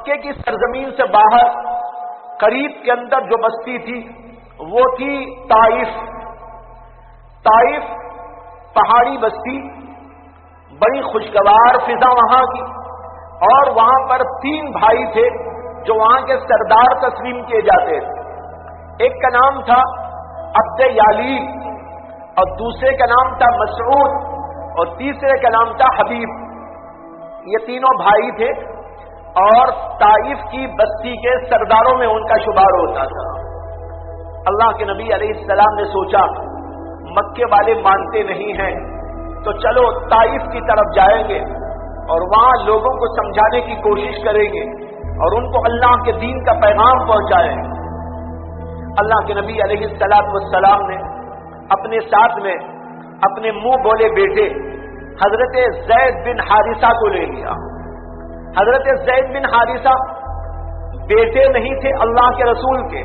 مکے کی سرزمین سے باہر قریب کے اندر جو بستی تھی وہ تھی طائف. طائف پہاڑی بستی، بڑی خوشگوار فضا وہاں کی، اور وہاں پر 3 بھائی تھے جو وہاں کے سردار تسلیم کیے جاتے تھے. ایک کا نام تھا عبد یالی، اور دوسرے کا نام تھا مسعود، اور تیسرے کا نام تھا حبیب. یہ تینوں بھائی تھے اور طائف کی بستی کے سرداروں میں ان کا شمار ہوتا تھا. اللہ کے نبی علیہ السلام نے سوچا مکے والے مانتے نہیں ہیں تو چلو طائف کی طرف جائیں گے اور وہاں لوگوں کو سمجھانے کی کوشش کریں گے اور ان کو اللہ کے دین کا پیغام پہنچائیں گے. اللہ کے نبی علیہ السلام نے اپنے ساتھ میں اپنے منہ بولے بیٹے حضرت زید بن حارثہ کو لے لیا. حضرت زید بن حارثہ بیٹے نہیں تھے اللہ کے رسول کے،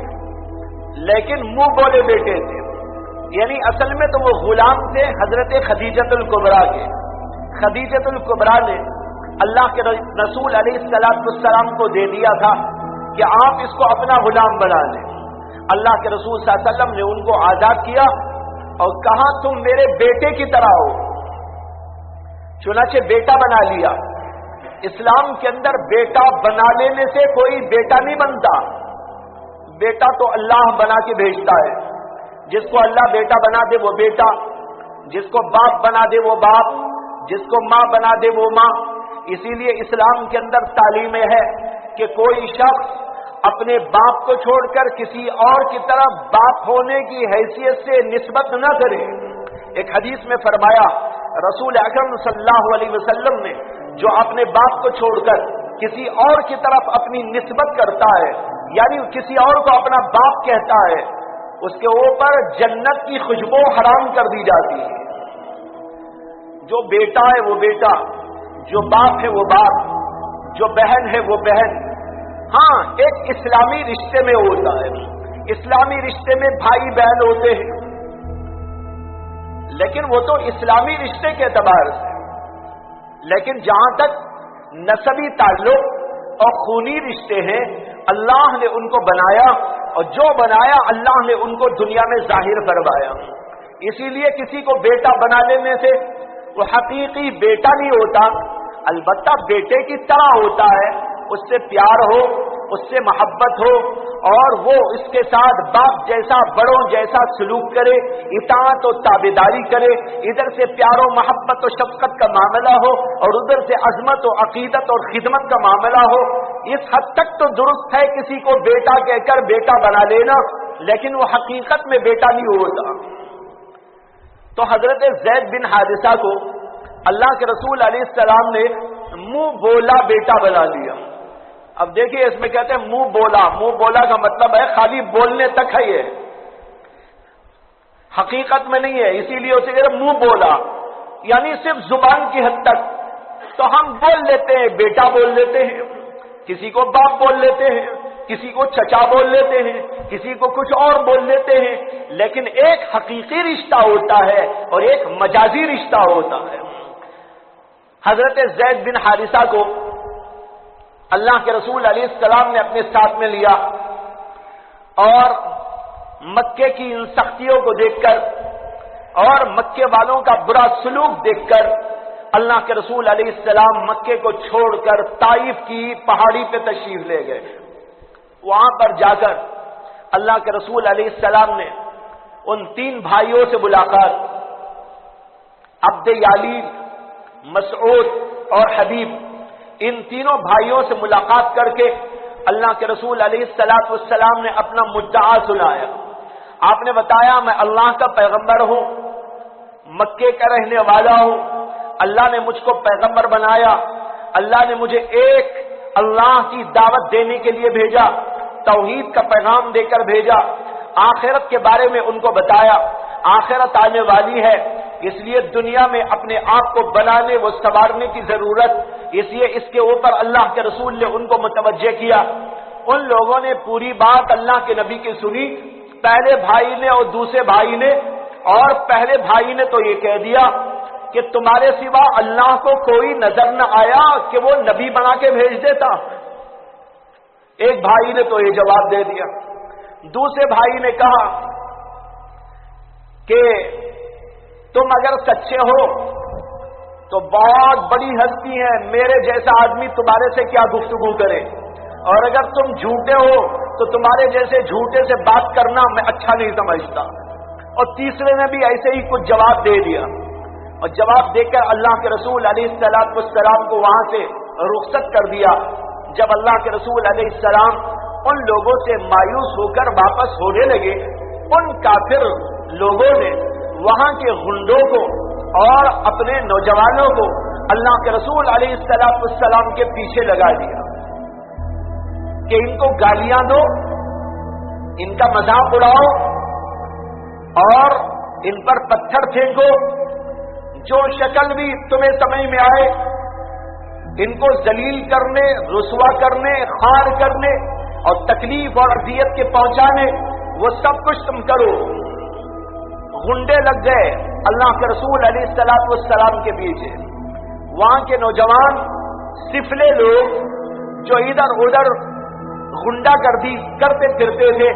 لیکن منہ بولے بیٹے تھے، یعنی اصل میں تو وہ غلام تھے حضرت خدیجۃ الکبریٰ کے. خدیجۃ الکبریٰ نے اللہ کے رسول علیہ السلام کو دے دیا تھا کہ آپ اس کو اپنا غلام بنا لیں. اللہ کے رسول صلی اللہ علیہ وسلم نے ان کو آزاد کیا اور کہا تم میرے بیٹے کی طرح ہو. چنانچہ بیٹا بنا لیا. اسلام کے اندر بیٹا بنا لینے سے کوئی بیٹا نہیں بنتا، بیٹا تو اللہ بنا کے بھیجتا ہے. جس کو اللہ بیٹا بنا دے وہ بیٹا، جس کو باپ بنا دے وہ باپ، جس کو ماں بنا دے وہ ماں. اسی لیے اسلام کے اندر تعلیم ہے کہ کوئی شخص اپنے باپ کو چھوڑ کر کسی اور کی طرف باپ ہونے کی حیثیت سے نسبت نہ کرے. ایک حدیث میں فرمایا رسول اکرم صلی اللہ علیہ وسلم نے جو اپنے باپ کو چھوڑ کر کسی اور کی طرف اپنی نسبت کرتا ہے، یعنی کسی اور کو اپنا باپ کہتا ہے، اس کے اوپر جنت کی خوشبو حرام کر دی جاتی ہے. جو بیٹا ہے وہ بیٹا، جو باپ ہے وہ باپ، جو بہن ہے وہ بہن. ہاں ایک اسلامی رشتے میں ہوتا ہے، اسلامی رشتے میں بھائی بہن ہوتے ہیں، لیکن وہ تو اسلامی رشتے کے اعتبار سے. لیکن جہاں تک نسبی تعلق اور خونی رشتے ہیں اللہ نے ان کو بنایا، اور جو بنایا اللہ نے ان کو دنیا میں ظاہر کروایا. اسی لیے کسی کو بیٹا بنا لینے سے وہ حقیقی بیٹا نہیں ہوتا، البتہ بیٹے کی طرح ہوتا ہے. اس سے پیار ہو، اس سے محبت ہو، اور وہ اس کے ساتھ باپ جیسا بڑوں جیسا سلوک کرے، اطاعت و تابعداری کرے. ادھر سے پیار و محبت و شفقت کا معاملہ ہو اور ادھر سے عظمت و عقیدت اور خدمت کا معاملہ ہو. اس حد تک تو درست ہے کسی کو بیٹا کہہ کر بیٹا بنا لینا، لیکن وہ حقیقت میں بیٹا نہیں ہوتا. تو حضرت زید بن حارثہ کو اللہ کے رسول علیہ السلام نے منہ بولا بیٹا بنا لیا. اب دیکھیے اس میں کہتے ہیں منہ بولا. منہ بولا کا مطلب ہے خالی بولنے تک ہے، یہ حقیقت میں نہیں ہے. اسی لیے اسے کہتے ہیں منہ بولا، یعنی صرف زبان کی حد تک. تو ہم بول لیتے ہیں، بیٹا بول لیتے ہیں، کسی کو باپ بول لیتے ہیں، کسی کو چچا بول لیتے ہیں، کسی کو کچھ اور بول لیتے ہیں، لیکن ایک حقیقی رشتہ ہوتا ہے اور ایک مجازی رشتہ ہوتا ہے. حضرت زید بن حارثہ کو اللہ کے رسول علیہ السلام نے اپنے ساتھ میں لیا، اور مکے کی ان سختیوں کو دیکھ کر اور مکے والوں کا برا سلوک دیکھ کر اللہ کے رسول علیہ السلام مکے کو چھوڑ کر طائف کی پہاڑی پہ تشریف لے گئے. وہاں پر جا کر اللہ کے رسول علیہ السلام نے ان 3 بھائیوں سے ملاقات، عبد یالی، مسعود اور حبیب، ان تینوں بھائیوں سے ملاقات کر کے اللہ کے رسول علیہ السلام نے اپنا مدعا سنایا. آپ نے بتایا میں اللہ کا پیغمبر ہوں، مکے کا رہنے والا ہوں، اللہ نے مجھ کو پیغمبر بنایا، اللہ نے مجھے ایک اللہ کی دعوت دینے کے لیے بھیجا، توحید کا پیغام دے کر بھیجا، آخرت کے بارے میں ان کو بتایا، آخرت آنے والی ہے، اس لیے دنیا میں اپنے آپ کو بنانے و سنوارنے کی ضرورت، اس لیے اس کے اوپر اللہ کے رسول نے ان کو متوجہ کیا. ان لوگوں نے پوری بات اللہ کے نبی کی سنی، پہلے بھائی نے اور دوسرے بھائی نے. اور پہلے بھائی نے تو یہ کہہ دیا کہ تمہارے سوا اللہ کو کوئی نظر نہ آیا کہ وہ نبی بنا کے بھیج دیتا. ایک بھائی نے تو یہ جواب دے دیا، دوسرے بھائی نے کہا کہ تم اگر سچے ہو تو بہت بڑی ہستی ہے، میرے جیسا آدمی تمہارے سے کیا گفتگو کرے، اور اگر تم جھوٹے ہو تو تمہارے جیسے جھوٹے سے بات کرنا میں اچھا نہیں سمجھتا۔ اور تیسرے نے بھی ایسے ہی کچھ جواب دے دیا، اور جواب دے کر اللہ کے رسول علیہ السلام کو وہاں سے رخصت کر دیا۔ جب اللہ کے رسول علیہ السلام ان لوگوں سے مایوس ہو کر واپس ہونے لگے، ان کافر لوگوں نے وہاں کے غنڈوں کو اور اپنے نوجوانوں کو اللہ کے رسول علیہ السلام کے پیچھے لگا دیا کہ ان کو گالیاں دو، ان کا مذاق اڑاؤ اور ان پر پتھر پھینکو، جو شکل بھی تمہیں سمجھ میں آئے ان کو ذلیل کرنے، رسوا کرنے، خوار کرنے اور تکلیف اور اذیت کے پہنچانے، وہ سب کچھ تم کرو۔ غنڈے لگ گئے اللہ کے رسول علیہ السلام کے پیچھے۔ وہاں کے نوجوان سفلے لوگ جو ادھر ادھر غنڈا گردی کرتے پھرتے تھے،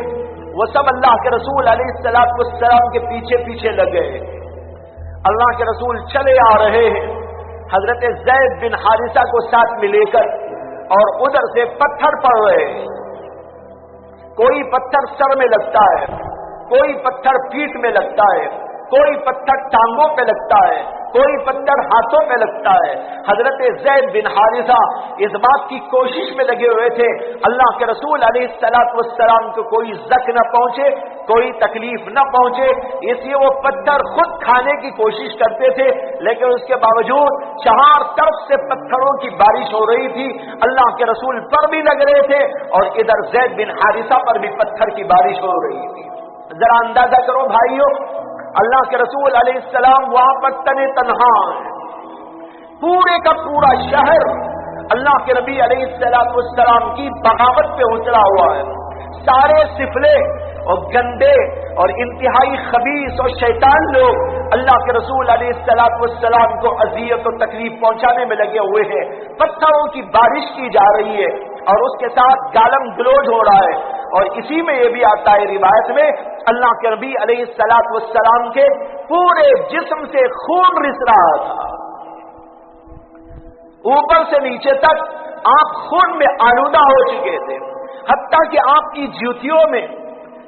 وہ سب اللہ کے رسول علیہ السلام کے پیچھے پیچھے لگ گئے۔ اللہ کے رسول چلے آ رہے ہیں، حضرت زید بن حارثہ کو ساتھ میں لے کر، اور ادھر سے پتھر پڑ رہے ہیں۔ کوئی پتھر سر میں لگتا ہے، کوئی پتھر پیٹھ میں لگتا ہے، کوئی پتھر ٹانگوں پہ لگتا ہے، کوئی پتھر ہاتھوں پہ لگتا ہے۔ حضرت زید بن حارثہ اس بات کی کوشش میں لگے ہوئے تھے اللہ کے رسول علیہ السلام کو کوئی زخم نہ پہنچے، کوئی تکلیف نہ پہنچے، اس لیے وہ پتھر خود کھانے کی کوشش کرتے تھے، لیکن اس کے باوجود چار طرف سے پتھروں کی بارش ہو رہی تھی، اللہ کے رسول پر بھی لگ رہے تھے اور ادھر زید بن حارثہ پر بھی پتھر کی بارش ہو رہی تھی۔ ذرا اندازہ کرو بھائیو، اللہ کے رسول علیہ السلام وہاں پر تنے تنہا ہیں، پورے کا پورا شہر اللہ کے نبی علیہ السلام کی بغاوت پہ اترا ہوا ہے۔ سارے سفلے اور گندے اور انتہائی خبیث اور شیطان لوگ اللہ کے رسول علیہ السلام کو اذیت و تکلیف پہنچانے میں لگے ہوئے ہیں، پتھروں کی بارش کی جا رہی ہے اور اس کے ساتھ گالم گلوج ہو رہا ہے۔ اور اسی میں یہ بھی آتا ہے روایت میں، اللہ کے نبی علیہ السلام کے پورے جسم سے خون رس رہا تھا، اوپر سے نیچے تک آپ خون میں آلودہ ہو چکے تھے، حتیٰ کہ آپ کی جوتیوں میں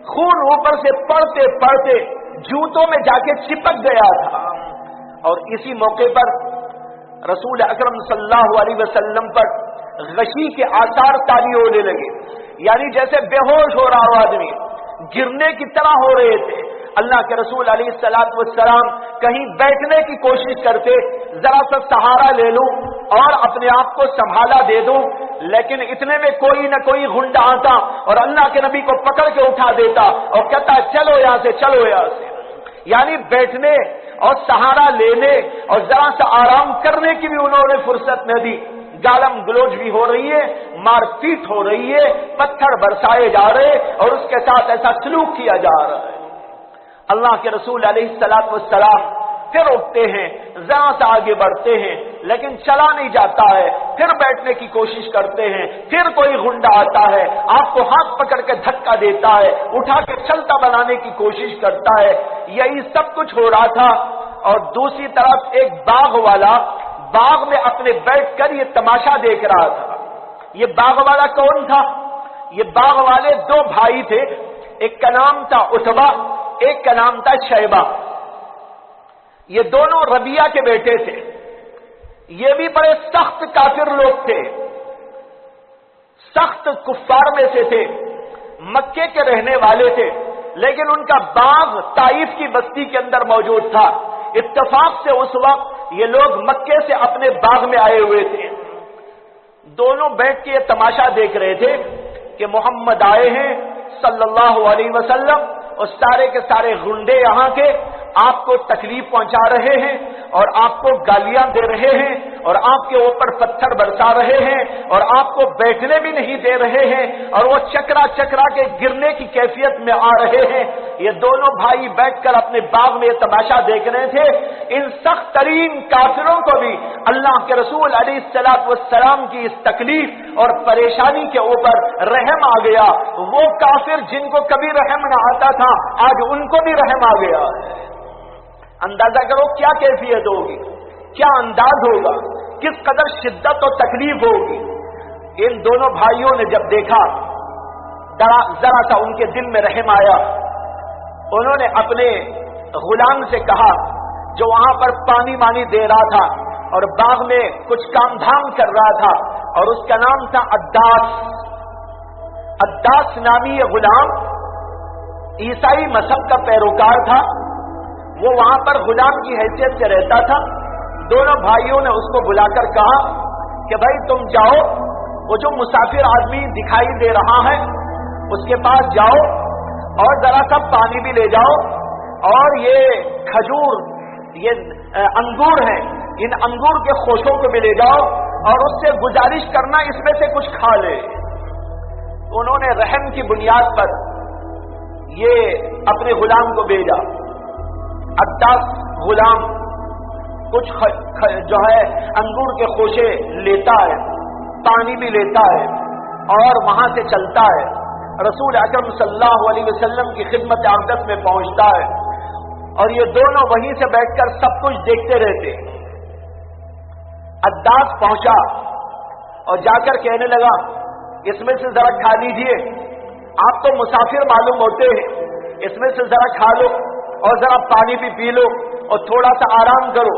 خون اوپر سے پڑتے پڑتے جوتوں میں جا کے چپک گیا تھا۔ اور اسی موقع پر رسول اکرم صلی اللہ علیہ وسلم پر غشی کے آثار طاری ہونے لگے، یعنی جیسے بے ہوش ہو رہا ہو آدمی، گرنے کی طرح ہو رہے تھے۔ اللہ کے رسول علیہ السلام کہیں بیٹھنے کی کوشش کرتے، ذرا سا سہارا لے لوں اور اپنے آپ کو سنبھالا دے دوں، لیکن اتنے میں کوئی نہ کوئی غنڈا آتا اور اللہ کے نبی کو پکڑ کے اٹھا دیتا اور کہتا چلو یہاں سے، چلو یہاں سے۔ یعنی بیٹھنے اور سہارا لینے اور ذرا سا آرام کرنے کی بھی انہوں نے فرصت نہ دی۔ گالم گلوچ بھی ہو رہی ہے، مار پیٹ ہو رہی ہے، پتھر برسائے جا رہے اور اس کے ساتھ ایسا سلوک کیا جا رہا ہے۔ اللہ کے رسول علیہ السلام پھر اٹھتے ہیں، ذرا سا آگے بڑھتے ہیں، لیکن چلا نہیں جاتا ہے، پھر بیٹھنے کی کوشش کرتے ہیں، پھر کوئی غنڈا آتا ہے، آپ کو ہاتھ پکڑ کے دھکا دیتا ہے، اٹھا کے چلتا بنانے کی کوشش کرتا ہے۔ یہی سب کچھ ہو رہا تھا اور دوسری طرف ایک باغ والا باغ میں اپنے بیٹھ کر یہ تماشا دیکھ رہا تھا۔ یہ باغ والا کون تھا؟ یہ باغ والے دو بھائی تھے، ایک کا نام تھا عتبہ، ایک کا نام تھا شیبہ۔ یہ دونوں ربیعہ کے بیٹے تھے، یہ بھی بڑے سخت کافر لوگ تھے، سخت کفار میں سے تھے، مکے کے رہنے والے تھے، لیکن ان کا باغ طائف کی بستی کے اندر موجود تھا۔ اتفاق سے اس وقت یہ لوگ مکے سے اپنے باغ میں آئے ہوئے تھے۔ دونوں بیٹھ کے یہ تماشا دیکھ رہے تھے کہ محمد آئے ہیں صلی اللہ علیہ وسلم اور سارے کے سارے غنڈے یہاں کے آپ کو تکلیف پہنچا رہے ہیں اور آپ کو گالیاں دے رہے ہیں اور آپ کے اوپر پتھر برسا رہے ہیں اور آپ کو بیٹھنے بھی نہیں دے رہے ہیں اور وہ چکرا چکرا کے گرنے کی کیفیت میں آ رہے ہیں، یہ دونوں بھائی بیٹھ کر اپنے باغ میں یہ تماشا دیکھ رہے تھے، ان سخت ترین کافروں کو بھی اللہ کے رسول علیہ الصلوۃ والسلام کی اس تکلیف اور پریشانی کے اوپر رحم آ گیا۔ وہ کافر جن کو کبھی رحم نہ آتا تھا، آج ان کو بھی رحم آ گیا ہے۔ اندازہ کرو کیا کیفیت ہوگی، کیا انداز ہوگا، کس قدر شدت اور تکلیف ہوگی۔ ان دونوں بھائیوں نے جب دیکھا، ذرا سا ان کے دل میں رحم آیا، انہوں نے اپنے غلام سے کہا جو وہاں پر پانی وانی دے رہا تھا اور باغ میں کچھ کام دھام کر رہا تھا، اور اس کا نام تھا عداس نامی یہ غلام عیسائی مذہب کا پیروکار تھا، وہ وہاں پر غلام کی حیثیت سے رہتا تھا۔ دونوں بھائیوں نے اس کو بلا کر کہا کہ بھائی تم جاؤ، وہ جو مسافر آدمی دکھائی دے رہا ہے اس کے پاس جاؤ اور ذرا سا پانی بھی لے جاؤ، اور یہ کھجور، یہ انگور ہیں، ان انگور کے خوشوں کو بھی لے جاؤ اور اس سے گزارش کرنا اس میں سے کچھ کھا لے۔ انہوں نے رحم کی بنیاد پر یہ اپنے غلام کو بھیجا۔ عداس غلام کچھ جو ہے انگور کے خوشے لیتا ہے، پانی بھی لیتا ہے اور وہاں سے چلتا ہے، رسول اکرم صلی اللہ علیہ وسلم کی خدمت اقدس میں پہنچتا ہے، اور یہ دونوں وہیں سے بیٹھ کر سب کچھ دیکھتے رہتے۔ عداس پہنچا اور جا کر کہنے لگا اس میں سے ذرا کھا لیجئے، آپ تو مسافر معلوم ہوتے ہیں، اس میں سے ذرا کھا لو اور ذرا پانی بھی پی لو اور تھوڑا سا آرام کرو۔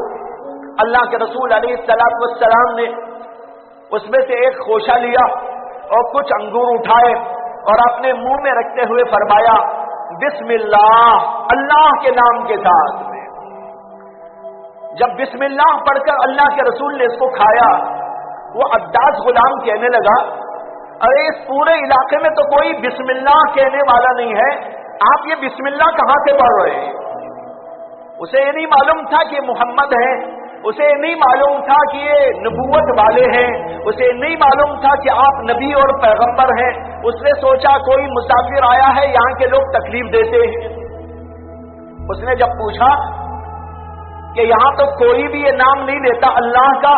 اللہ کے رسول علیہ الصلوۃ والسلام نے اس میں سے ایک خوشہ لیا اور کچھ انگور اٹھائے اور اپنے منہ میں رکھتے ہوئے فرمایا بسم اللہ، اللہ کے نام کے ساتھ۔ جب بسم اللہ پڑھ کر اللہ کے رسول نے اس کو کھایا، وہ عداس غلام کہنے لگا ارے اس پورے علاقے میں تو کوئی بسم اللہ کہنے والا نہیں ہے، آپ یہ بسم اللہ کہاں سے پڑھ رہے ہیں؟ اسے یہ نہیں معلوم تھا کہ محمد ہیں، اسے یہ نہیں معلوم تھا کہ یہ نبوت والے ہیں، اسے نہیں معلوم تھا کہ آپ نبی اور پیغمبر ہیں۔ اس نے سوچا کوئی مسافر آیا ہے، یہاں کے لوگ تکلیف دیتے ہیں۔ اس نے جب پوچھا کہ یہاں تو کوئی بھی یہ نام نہیں لیتا اللہ کا،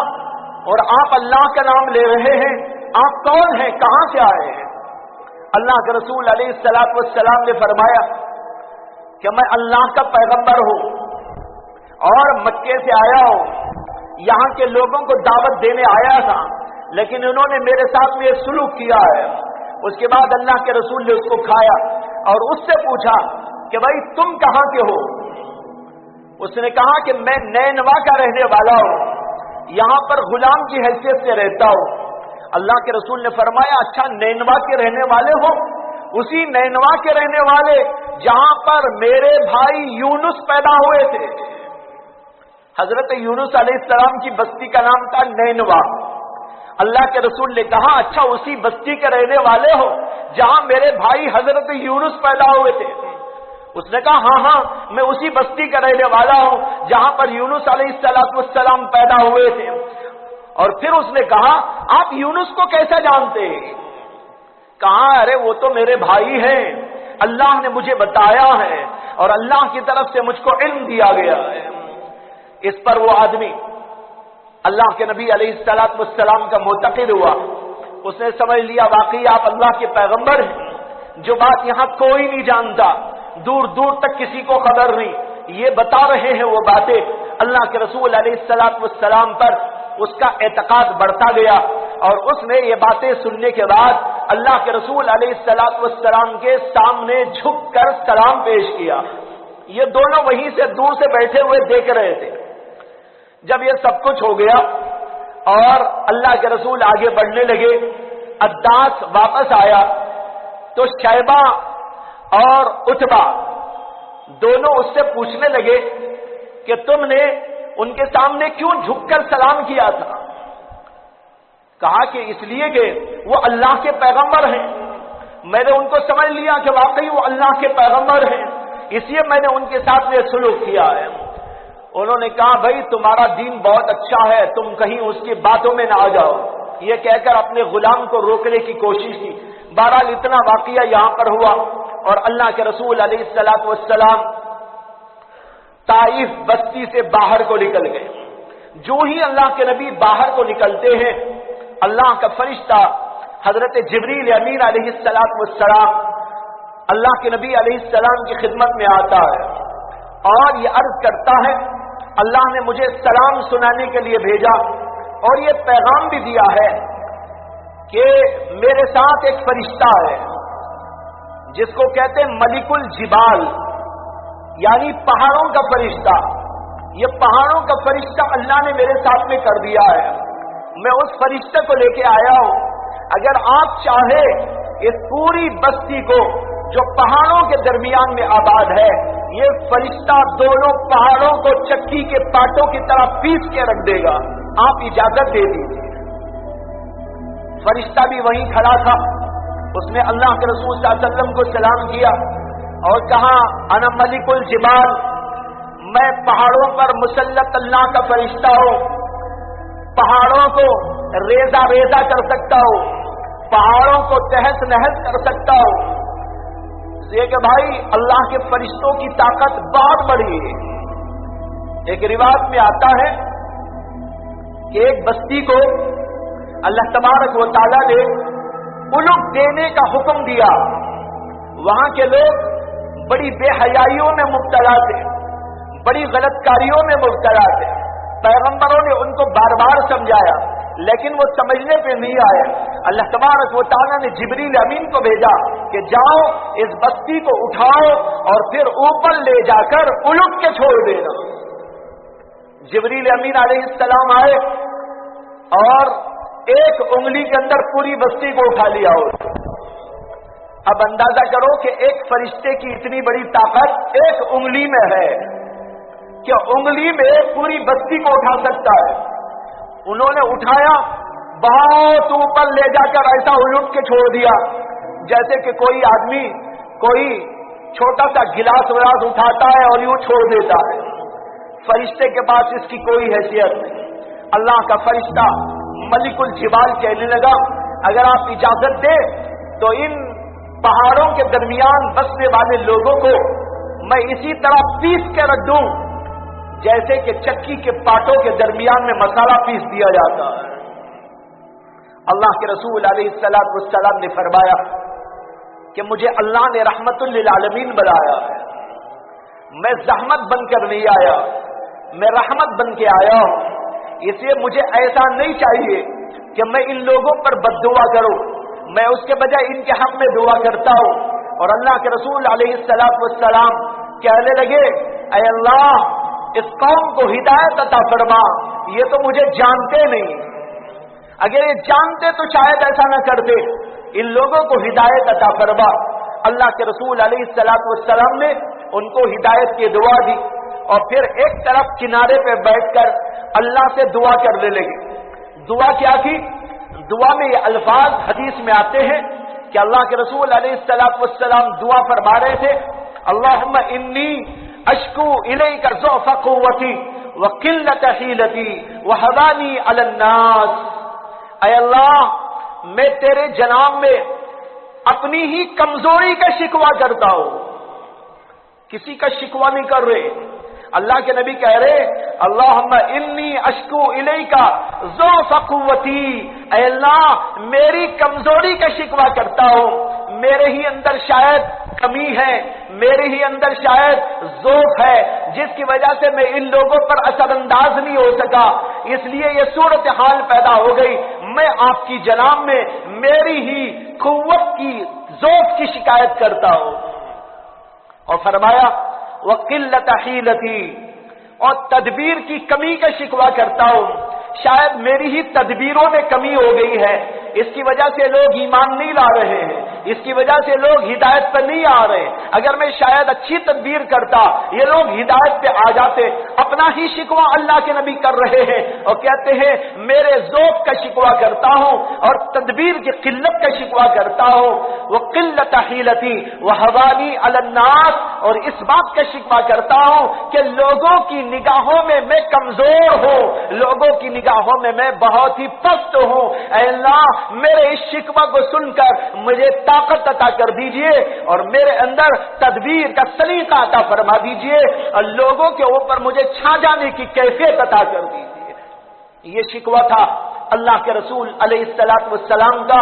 اور آپ اللہ کا نام لے رہے ہیں، آپ کون ہیں، کہاں سے آئے ہیں؟ اللہ کے رسول علیہ الصلوۃ والسلام نے فرمایا کہ میں اللہ کا پیغمبر ہوں اور مکے سے آیا ہوں، یہاں کے لوگوں کو دعوت دینے آیا تھا، لیکن انہوں نے میرے ساتھ میں یہ سلوک کیا ہے۔ اس کے بعد اللہ کے رسول نے اس کو کھایا اور اس سے پوچھا کہ بھائی تم کہاں کے ہو؟ اس نے کہا کہ میں نینوا کا رہنے والا ہوں، یہاں پر غلام کی حیثیت سے رہتا ہوں۔ اللہ کے رسول نے فرمایا اچھا نینوا کے رہنے والے ہو؟ اسی نینوا کے رہنے والے جہاں پر میرے بھائی یونس پیدا ہوئے تھے۔ حضرت یونس علیہ السلام کی بستی کا نام تھا نینوا۔ اللہ کے رسول نے کہا اچھا اسی بستی کے رہنے والے ہو جہاں میرے بھائی حضرت یونس پیدا ہوئے تھے؟ اس نے کہا ہاں میں اسی بستی کا رہنے والا ہوں جہاں پر یونس علیہ السلام پیدا ہوئے تھے۔ اور پھر اس نے کہا آپ یونس کو کیسے جانتے ہیں؟ کہا ارے وہ تو میرے بھائی ہیں، اللہ نے مجھے بتایا ہے اور اللہ کی طرف سے مجھ کو علم دیا گیا ہے۔ اس پر وہ آدمی اللہ کے نبی علیہ الصلوۃ والسلام کا معتقد ہوا، اس نے سمجھ لیا واقعی آپ اللہ کے پیغمبر ہیں، جو بات یہاں کوئی نہیں جانتا، دور دور تک کسی کو خبر نہیں، یہ بتا رہے ہیں وہ باتیں۔ اللہ کے رسول علیہ الصلوۃ والسلام پر اس کا اعتقاد بڑھتا گیا اور اس نے یہ باتیں سننے کے بعد اللہ کے رسول علیہ الصلوۃ والسلام کے سامنے جھک کر سلام پیش کیا۔ یہ دونوں وہیں سے دور سے بیٹھے ہوئے دیکھ رہے تھے۔ جب یہ سب کچھ ہو گیا اور اللہ کے رسول آگے بڑھنے لگے، عداس واپس آیا تو شیبہ اور عتبہ دونوں اس سے پوچھنے لگے کہ تم نے ان کے سامنے کیوں جھک کر سلام کیا تھا؟ کہا کہ اس لیے کہ وہ اللہ کے پیغمبر ہیں، میں نے ان کو سمجھ لیا کہ واقعی وہ اللہ کے پیغمبر ہیں، اس لیے میں نے ان کے ساتھ یہ سلوک کیا ہے۔ انہوں نے کہا بھائی تمہارا دین بہت اچھا ہے، تم کہیں اس کی باتوں میں نہ آ جاؤ، یہ کہہ کر اپنے غلام کو روکنے کی کوشش کی۔ بہرحال اتنا واقعہ یہاں پر ہوا اور اللہ کے رسول علیہ الصلوۃ والسلام طائف بستی سے باہر کو نکل گئے۔ جو ہی اللہ کے نبی باہر کو نکلتے ہیں، اللہ کا فرشتہ حضرت جبریل امین علیہ الصلوۃ والسلام اللہ کے نبی علیہ السلام کی خدمت میں آتا ہے اور یہ عرض کرتا ہے اللہ نے مجھے سلام سنانے کے لیے بھیجا اور یہ پیغام بھی دیا ہے کہ میرے ساتھ ایک فرشتہ ہے جس کو کہتے ہیں ملک الجبال، یعنی پہاڑوں کا فرشتہ۔ یہ پہاڑوں کا فرشتہ اللہ نے میرے ساتھ میں کر دیا ہے، میں اس فرشتے کو لے کے آیا ہوں۔ اگر آپ چاہے اس پوری بستی کو جو پہاڑوں کے درمیان میں آباد ہے، یہ فرشتہ دونوں پہاڑوں کو چکی کے پاٹوں کی طرح پیس کے رکھ دے گا، آپ اجازت دے دیجیے۔ فرشتہ بھی وہیں کھڑا تھا، اس نے اللہ کے رسول صلی اللہ علیہ وسلم کو سلام کیا اور کہا انا ملک الجبال، میں پہاڑوں پر مسلط اللہ کا فرشتہ ہوں، پہاڑوں کو ریزہ ریزہ کر سکتا ہوں، پہاڑوں کو تہس نہس کر سکتا ہوں۔ یہ کہ بھائی اللہ کے فرشتوں کی طاقت بہت بڑی ہے۔ ایک روایت میں آتا ہے کہ ایک بستی کو اللہ تبارک و تعالیٰ نے الگ دینے کا حکم دیا، وہاں کے لوگ بڑی بے حیائیوں میں مبتلا تھے، بڑی غلط کاریوں میں مبتلا تھے۔ پیغمبروں نے ان کو بار بار سمجھایا لیکن وہ سمجھنے پہ نہیں آئے۔ اللہ تبارک و تعالیٰ نے جبریل امین کو بھیجا کہ جاؤ اس بستی کو اٹھاؤ اور پھر اوپر لے جا کر الٹ کے چھوڑ دینا۔ جبریل امین علیہ السلام آئے اور ایک انگلی کے اندر پوری بستی کو اٹھا لیا ہو۔ اب اندازہ کرو کہ ایک فرشتے کی اتنی بڑی طاقت ایک انگلی میں ہے کہ انگلی میں پوری بستی کو اٹھا سکتا ہے۔ انہوں نے اٹھایا، بہت اوپر لے جا کر ایسا الٹ کے چھوڑ دیا جیسے کہ کوئی آدمی کوئی چھوٹا سا گلاس ولاس اٹھاتا ہے اور یوں چھوڑ دیتا ہے۔ فرشتے کے پاس اس کی کوئی حیثیت نہیں۔ اللہ کا فرشتہ ملک الجبال کہنے لگا اگر آپ اجازت دیں تو ان پہاڑوں کے درمیان بسنے والے لوگوں کو میں اسی طرح پیس کے رکھ دوں جیسے کہ چکی کے پاٹوں کے درمیان میں مسالہ پیس دیا جاتا ہے۔ اللہ کے رسول علیہ الصلوۃ والسلام نے فرمایا کہ مجھے اللہ نے رحمت للعالمین بنایا ہے، میں زحمت بن کر نہیں آیا، میں رحمت بن کے آیا ہوں۔ اس لیے مجھے ایسا نہیں چاہیے کہ میں ان لوگوں پر بد دعا کروں، میں اس کے بجائے ان کے حق میں دعا کرتا ہوں۔ اور اللہ کے رسول علیہ الصلوۃ والسلام کہنے لگے اے اللہ اس قوم کو ہدایت عطا فرما، یہ تو مجھے جانتے نہیں، اگر یہ جانتے تو شاید ایسا نہ کرتے، ان لوگوں کو ہدایت عطا فرما۔ اللہ کے رسول علیہ الصلوۃ والسلام نے ان کو ہدایت کی دعا دی اور پھر ایک طرف کنارے پہ بیٹھ کر اللہ سے دعا کرنے لگے۔ دعا کیا کی؟ دعا میں یہ الفاظ حدیث میں آتے ہیں کہ اللہ کے رسول علیہ الصلوۃ والسلام دعا فرما رہے تھے اللہم انی اشکو الیک ضعف قوتی وقلت حیلتی وہوانی علی الناس۔ اے اللہ میں تیرے جناب میں اپنی ہی کمزوری کا شکوہ کرتا ہوں، کسی کا شکوہ نہیں کر رہے۔ اللہ کے نبی کہہ رہے اللہم انی اشکو الیک ضعف قوتی، اے اللہ میری کمزوری کا شکوہ کرتا ہوں، میرے ہی اندر شاید کمی ہے، میرے ہی اندر شاید ضعف ہے جس کی وجہ سے میں ان لوگوں پر اثر انداز نہیں ہو سکا، اس لیے یہ صورتحال پیدا ہو گئی۔ میں آپ کی جناب میں میری ہی قوت کی ضعف کی شکایت کرتا ہوں۔ اور فرمایا وقلت حیلتی، اور تدبیر کی کمی کا شکوہ کرتا ہوں، شاید میری ہی تدبیروں میں کمی ہو گئی ہے، اس کی وجہ سے لوگ ایمان نہیں لا رہے ہیں، اس کی وجہ سے لوگ ہدایت پر نہیں آ رہے. اگر میں شاید اچھی تدبیر کرتا یہ لوگ ہدایت پہ آ جاتے. اپنا ہی شکوہ اللہ کے نبی کر رہے ہیں اور کہتے ہیں میرے ذوق کا شکوہ کرتا ہوں اور تدبیر کی قلت کا شکوہ کرتا ہوں. وہ قلت حیلتی وہ حوالی علی الناس, اور اس بات کا شکوہ کرتا ہوں کہ لوگوں کی نگاہوں میں میں کمزور ہوں, لوگوں کی نگاہوں میں میں بہت ہی پست ہوں. اے اللہ میرے اس شکوہ کو سن کر مجھے طاقت عطا کر دیجئے اور میرے اندر تدبیر کا سلیقہ عطا فرما دیجئے اور لوگوں کے اوپر مجھے چھا جانے کی کیفیت عطا کر دیجئے. یہ شکوہ تھا اللہ کے رسول علیہ السلام کا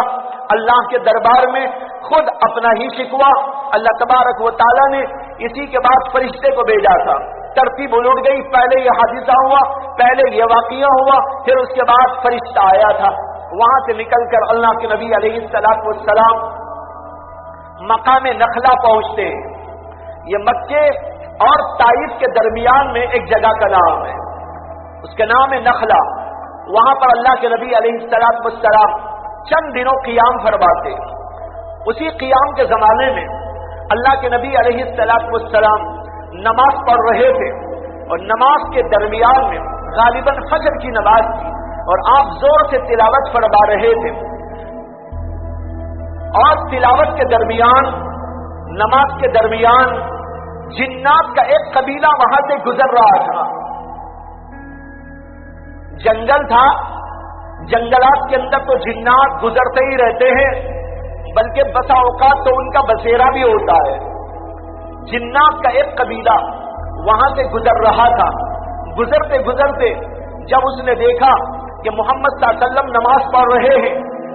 اللہ کے دربار میں. خود اپنا ہی شکوہ اللہ تبارک و تعالیٰ نے اسی کے بعد فرشتے کو بھیجا تھا. ترتیب الٹ گئی, پہلے یہ حادثہ ہوا, پہلے یہ واقعہ ہوا, پھر اس کے بعد فرشتہ آیا تھا. وہاں سے نکل کر اللہ کے نبی علیہ السلام مقام نخلا پہنچتے ہیں. یہ مکے اور طائف کے درمیان میں ایک جگہ کا نام ہے, اس کا نام ہے نخلا. وہاں پر اللہ کے نبی علیہ السلام چند دنوں قیام فرماتے. اسی قیام کے زمانے میں اللہ کے نبی علیہ السلام نماز پڑھ رہے تھے اور نماز کے درمیان میں غالباً فجر کی نماز تھی اور آپ زور سے تلاوت فرما رہے تھے. اور تلاوت کے درمیان, نماز کے درمیان جنات کا ایک قبیلہ وہاں سے گزر رہا تھا. جنگل تھا, جنگلات کے اندر تو جنات گزرتے ہی رہتے ہیں, بلکہ بسا اوقات تو ان کا بسیرا بھی ہوتا ہے. جنات کا ایک قبیلہ وہاں سے گزر رہا تھا. گزرتے گزرتے جب اس نے دیکھا کہ محمد صلی اللہ علیہ وسلم نماز پڑھ رہے ہیں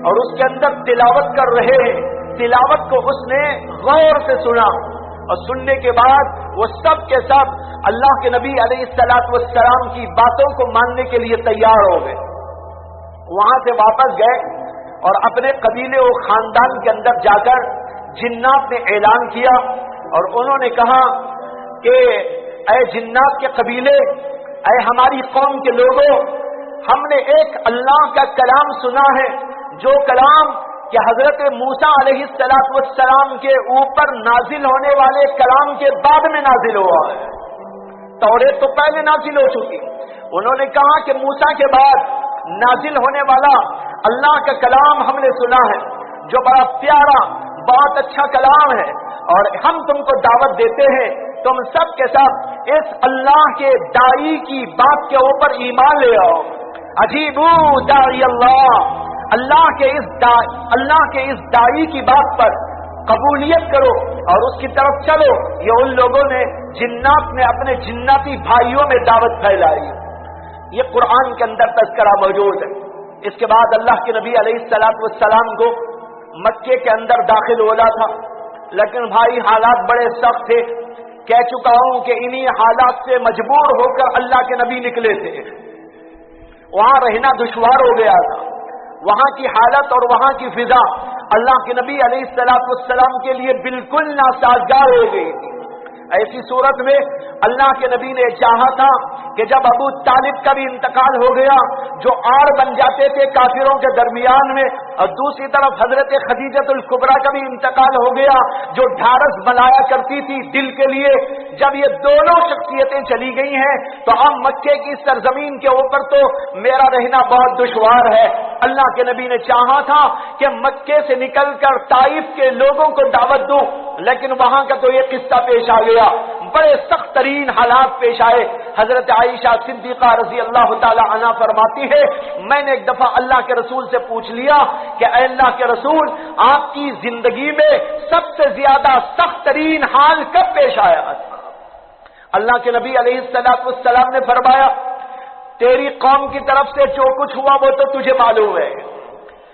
اور اس کے اندر تلاوت کر رہے ہیں, تلاوت کو اس نے غور سے سنا اور سننے کے بعد وہ سب کے سب اللہ کے نبی علیہ السلام کی باتوں کو ماننے کے لیے تیار ہو گئے. وہاں سے واپس گئے اور اپنے قبیلے و خاندان کے اندر جا کر جنات نے اعلان کیا اور انہوں نے کہا کہ اے جنات کے قبیلے, اے ہماری قوم کے لوگوں, ہم نے ایک اللہ کا کلام سنا ہے, جو کلام کہ حضرت موسیٰ علیہ السلام کے اوپر نازل ہونے والے کلام کے بعد میں نازل ہوا ہے. توریت تو پہلے نازل ہو چکی. انہوں نے کہا کہ موسیٰ کے بعد نازل ہونے والا اللہ کا کلام ہم نے سنا ہے, جو بڑا پیارا بہت اچھا کلام ہے, اور ہم تم کو دعوت دیتے ہیں تم سب کے سب اس اللہ کے دائی کی بات کے اوپر ایمان لے آؤ. عجیبو داعی اللہ, اللہ کے اس دائی کی بات پر قبولیت کرو اور اس کی طرف چلو. یہ ان لوگوں نے جنات نے اپنے جناتی بھائیوں میں دعوت پھیلائی. یہ قرآن کے اندر تذکرہ موجود ہے. اس کے بعد اللہ کے نبی علیہ السلام کو مکے کے اندر داخل ہونا تھا, لیکن بھائی حالات بڑے سخت تھے. کہہ چکا ہوں کہ انہی حالات سے مجبور ہو کر اللہ کے نبی نکلے تھے. وہاں رہنا دشوار ہو گیا تھا. وہاں کی حالت اور وہاں کی فضا اللہ کے نبی علیہ السلام کے لیے بالکل ناسازگار ہو گئی تھی. ایسی صورت میں اللہ کے نبی نے چاہا تھا کہ جب ابو طالب کا بھی انتقال ہو گیا, جو آڑ بن جاتے تھے کافروں کے درمیان میں, اور دوسری طرف حضرت خدیجۃ الکبریٰ کا بھی انتقال ہو گیا, جو ڈھارس بنایا کرتی تھی دل کے لیے. جب یہ دونوں شخصیتیں چلی گئی ہیں تو اب مکے کی سرزمین کے اوپر تو میرا رہنا بہت دشوار ہے. اللہ کے نبی نے چاہا تھا کہ مکے سے نکل کر طائف کے لوگوں کو دعوت دوں, لیکن وہاں کا تو یہ قصہ پیش آ گیا. بڑے سخت ترین حالات پیش آئے. حضرت عائشہ صدیقہ رضی اللہ تعالی عنہا فرماتی ہے, میں نے ایک دفعہ اللہ کے رسول سے پوچھ لیا کہ اے اللہ کے رسول, آپ کی زندگی میں سب سے زیادہ سخت ترین حال کب پیش آیا تھا؟ اللہ کے نبی علیہ السلام نے فرمایا, تیری قوم کی طرف سے جو کچھ ہوا وہ تو تجھے معلوم ہے,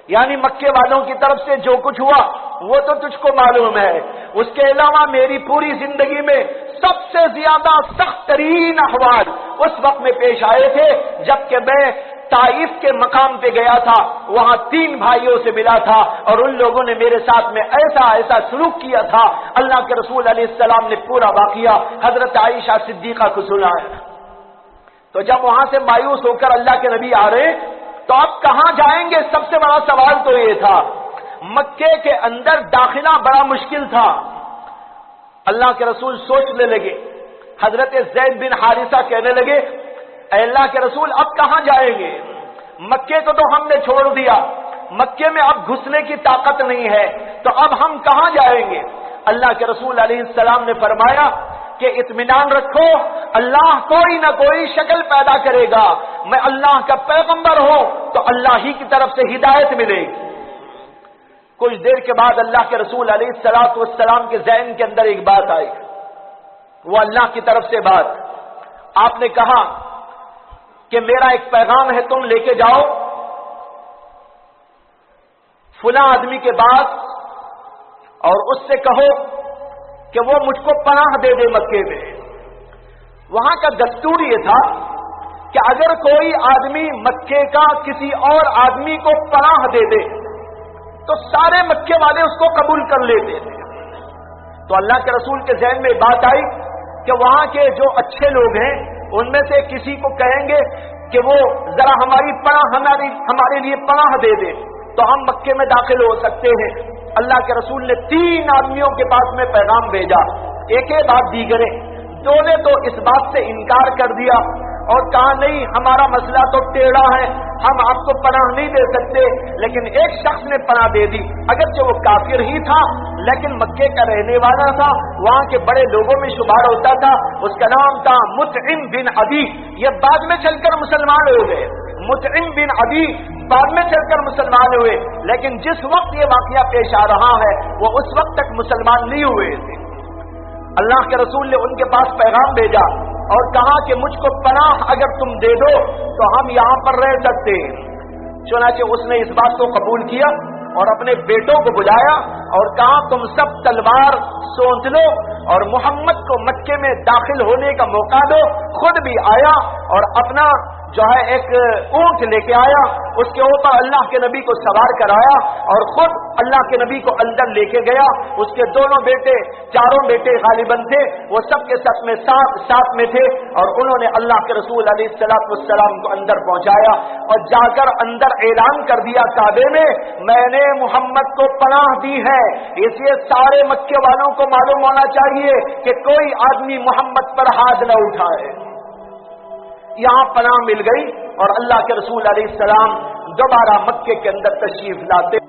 یعنی مکے والوں کی طرف سے جو کچھ ہوا وہ تو تجھ کو معلوم ہے. اس کے علاوہ میری پوری زندگی میں سب سے زیادہ سخت ترین احوال اس وقت میں پیش آئے تھے جبکہ میں طائف کے مقام پہ گیا تھا. وہاں 3 بھائیوں سے ملا تھا اور ان لوگوں نے میرے ساتھ میں ایسا سلوک کیا تھا. اللہ کے رسول علیہ السلام نے پورا واقعہ حضرت عائشہ صدیقہ کو سنایا. تو جب وہاں سے مایوس ہو کر اللہ کے نبی آ رہے تو آپ کہاں جائیں گے؟ سب سے بڑا سوال تو یہ تھا. مکے کے اندر داخلہ بڑا مشکل تھا۔ اللہ کے رسول سوچنے لگے، حضرت زید بن حارثہ کہنے لگے اے اللہ کے رسول اب کہاں جائیں گے؟ مکے کو تو ہم نے چھوڑ دیا، مکے میں اب گھسنے کی طاقت نہیں ہے، تو اب ہم کہاں جائیں گے؟ اللہ کے رسول علیہ السلام نے فرمایا کہ اطمینان رکھو، اللہ کوئی نہ کوئی شکل پیدا کرے گا، میں اللہ کا پیغمبر ہوں تو اللہ ہی کی طرف سے ہدایت ملے گی۔ کچھ دیر کے بعد اللہ کے رسول علیہ السلام کے ذہن کے اندر ایک بات آئی، وہ اللہ کی طرف سے بات، آپ نے کہا کہ میرا ایک پیغام ہے، تم لے کے جاؤ فلاں آدمی کے پاس اور اس سے کہو کہ وہ مجھ کو پناہ دے دے مکے میں۔ وہاں کا دستور یہ تھا کہ اگر کوئی آدمی مکے کا کسی اور آدمی کو پناہ دے دے تو سارے مکے والے اس کو قبول کر لیتے تھے۔ تو اللہ کے رسول کے ذہن میں بات آئی کہ وہاں کے جو اچھے لوگ ہیں ان میں سے کسی کو کہیں گے کہ وہ ذرا ہماری پناہ ہمارے لیے پناہ دے دے تو ہم مکے میں داخل ہو سکتے ہیں۔ اللہ کے رسول نے 3 آدمیوں کے پاس میں پیغام بھیجا، ایک بات دیگرے، دو نے تو اس بات سے انکار کر دیا اور کہا نہیں ہمارا مسئلہ تو ٹیڑھا ہے، ہم آپ کو پناہ نہیں دے سکتے، لیکن ایک شخص نے پناہ دے دی، اگرچہ وہ کافر ہی تھا لیکن مکے کا رہنے والا تھا، وہاں کے بڑے لوگوں میں شمار ہوتا تھا، اس کا نام تھا مطعم بن عدی، یہ بعد میں چل کر مسلمان ہو گئے۔ مطعم بن عدی بعد میں چل کر مسلمان ہوئے، لیکن جس وقت یہ واقعہ پیش آ رہا ہے وہ اس وقت تک مسلمان نہیں ہوئے تھے۔ اللہ کے رسول نے ان کے پاس پیغام بھیجا اور کہا کہ مجھ کو پناہ اگر تم دے دو تو ہم یہاں پر رہ سکتے ہیں۔ چنانچہ اس نے اس بات کو قبول کیا اور اپنے بیٹوں کو بلایا اور کہا تم سب تلوار سونت لو اور محمد کو مکے میں داخل ہونے کا موقع دو۔ خود بھی آیا اور اپنا جو ہے ایک اونٹ لے کے آیا، اس کے اوپر اللہ کے نبی کو سوار کرایا اور خود اللہ کے نبی کو اندر لے کے گیا۔ اس کے دونوں بیٹے، چاروں بیٹے غالباً تھے، وہ سب کے ساتھ میں تھے اور انہوں نے اللہ کے رسول علیہ السلام کو اندر پہنچایا اور جا کر اندر اعلان کر دیا کعبے میں نے محمد کو پناہ دی ہے۔ اس لیے سارے مکے والوں کو معلوم ہونا چاہیے کہ کوئی آدمی محمد پر ہاتھ نہ اٹھائے۔ یہاں پناہ مل گئی اور اللہ کے رسول علیہ السلام دوبارہ مکے کے اندر تشریف لاتے